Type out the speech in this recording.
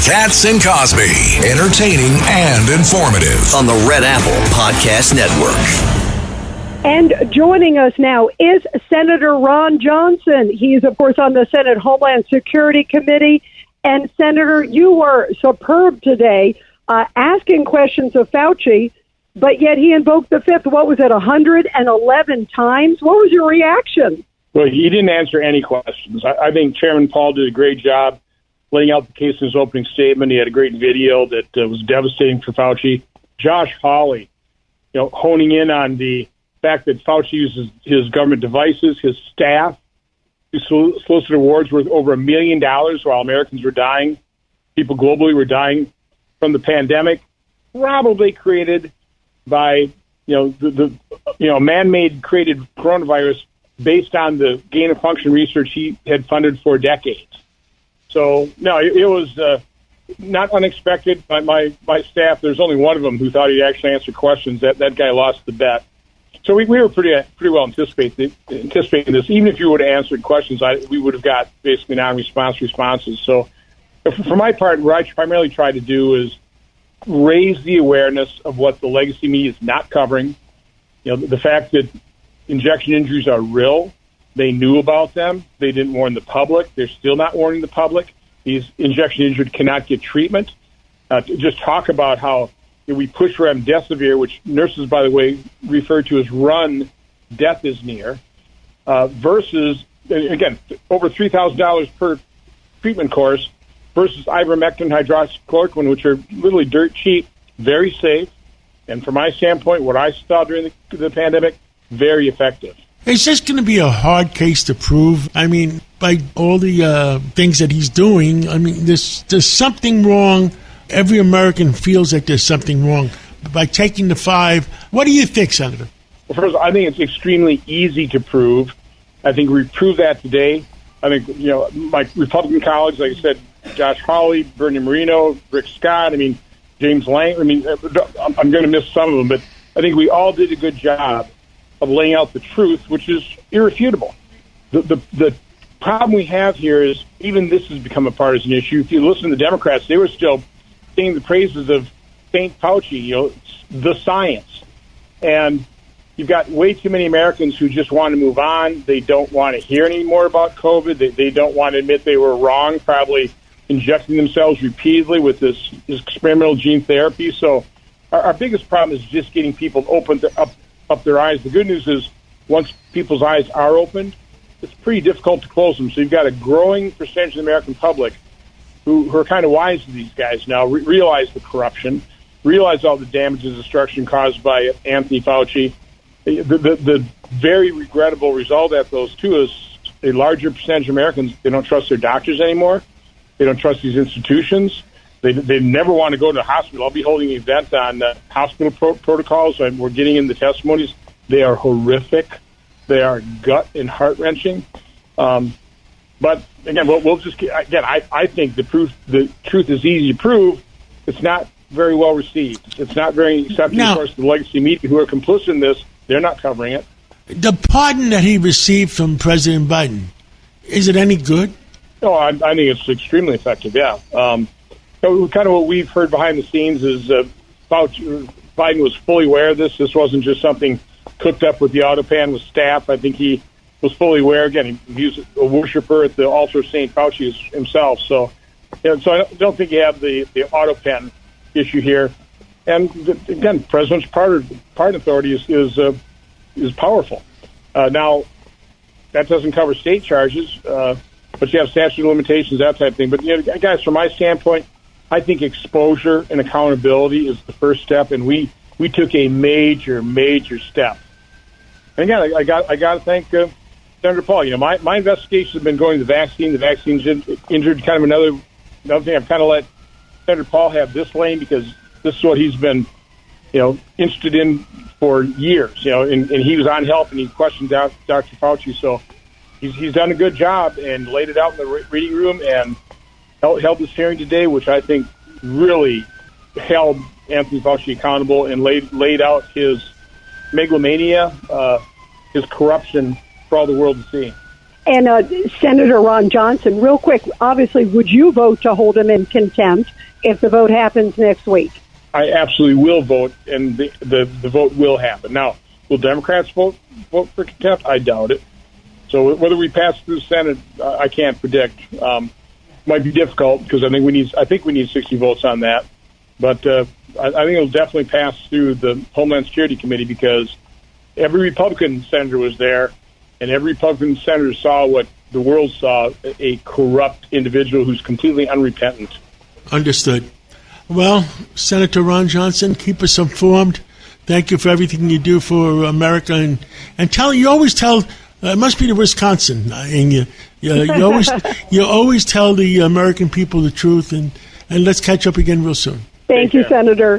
Katz and Cosby, entertaining and informative on the Red Apple Podcast Network. And joining us now is Senator Ron Johnson. He's, of course, on the Senate Homeland Security Committee. And, Senator, you were superb today asking questions of Fauci, but yet he invoked the fifth, 111 times? What was your reaction? Well, he didn't answer any questions. I think Chairman Paul did a great job laying out the case in his opening statement. He had a great video that was devastating for Fauci. Josh Hawley, honing in on the fact that Fauci uses his government devices, his staff, to solicit awards worth over $1 million while Americans were dying. People globally were dying from the pandemic, probably created by the man-made created coronavirus based on the gain-of-function research he had funded for decades. So, no, it was not unexpected. My staff, there's only one of them who thought he'd actually answer questions. That guy lost the bet. So we were pretty well anticipating this. Even if you would have answered questions, we would have got basically non-response responses. So for my part, what I primarily try to do is raise the awareness of what the legacy media is not covering. The fact that injection injuries are real. They knew about them. They didn't warn the public. They're still not warning the public. These injection injured cannot get treatment. Just talk about how we push remdesivir, which nurses, by the way, refer to as run, death is near, versus, again, over $3,000 per treatment course versus ivermectin, hydroxychloroquine, which are literally dirt cheap, very safe, and from my standpoint, what I saw during the pandemic, very effective. Is this going to be a hard case to prove? I mean, by all the things that he's doing, I mean, there's something wrong. Every American feels like there's something wrong. By taking the 5, what do you think, Senator? Well, first, I think it's extremely easy to prove. I think we proved that today. I think, my Republican colleagues, like I said, Josh Hawley, Bernie Moreno, Rick Scott, James Lang. I'm going to miss some of them, but I think we all did a good job of laying out the truth, which is irrefutable. The problem we have here is even this has become a partisan issue. If you listen to the Democrats, they were still singing the praises of St. Fauci, the science. And you've got way too many Americans who just want to move on. They don't want to hear any more about COVID. They don't want to admit they were wrong, probably injecting themselves repeatedly with this experimental gene therapy. So our biggest problem is just getting people to open up their eyes. The good news is once people's eyes are opened, it's pretty difficult to close them. So you've got a growing percentage of the American public who are kind of wise to these guys now, realize the corruption, realize all the damage and destruction caused by Anthony Fauci. The very regrettable result of those two is a larger percentage of Americans, they don't trust their doctors anymore. They don't trust these institutions. They never want to go to the hospital. I'll be holding an event on hospital protocols, and we're getting in the testimonies. They are horrific. They are gut and heart-wrenching. But, again, I think the truth is easy to prove. It's not very well received. It's not very accepted. Of course, the legacy media who are complicit in this, they're not covering it. The pardon that he received from President Biden, is it any good? No, I think it's extremely effective, yeah. Kind of what we've heard behind the scenes is Biden was fully aware of this. This wasn't just something cooked up with the autopan with staff. I think he was fully aware. Again, he's a worshiper at the altar of St. Fauci himself. So I don't think you have the autopan issue here. And again, President's pardon authority is powerful. Now, that doesn't cover state charges, but you have statute of limitations, that type of thing. But guys, from my standpoint, I think exposure and accountability is the first step, and we took a major step. And again, I got to thank Senator Paul. My investigations have been going to the vaccine. The vaccine's injured. Kind of another thing. I've kind of let Senator Paul have this lane because this is what he's been, interested in for years. And he was on help and he questioned Dr. Fauci. So he's done a good job and laid it out in the reading room and held this hearing today, which I think really held Anthony Fauci accountable and laid out his megalomania, his corruption for all the world to see. And Senator Ron Johnson, real quick, obviously, would you vote to hold him in contempt if the vote happens next week? I absolutely will vote, and the vote will happen. Now, will Democrats vote for contempt? I doubt it. So whether we pass through the Senate, I can't predict. Might be difficult because I think we need 60 votes on that. But I think it'll definitely pass through the Homeland Security Committee because every Republican senator was there, and every Republican senator saw what the world saw, a corrupt individual who's completely unrepentant. Understood. Well, Senator Ron Johnson, keep us informed. Thank you for everything you do for America. And you always tell, it must be the Wisconsin, and you always tell the American people the truth. And let's catch up again real soon. Thank you, Senator.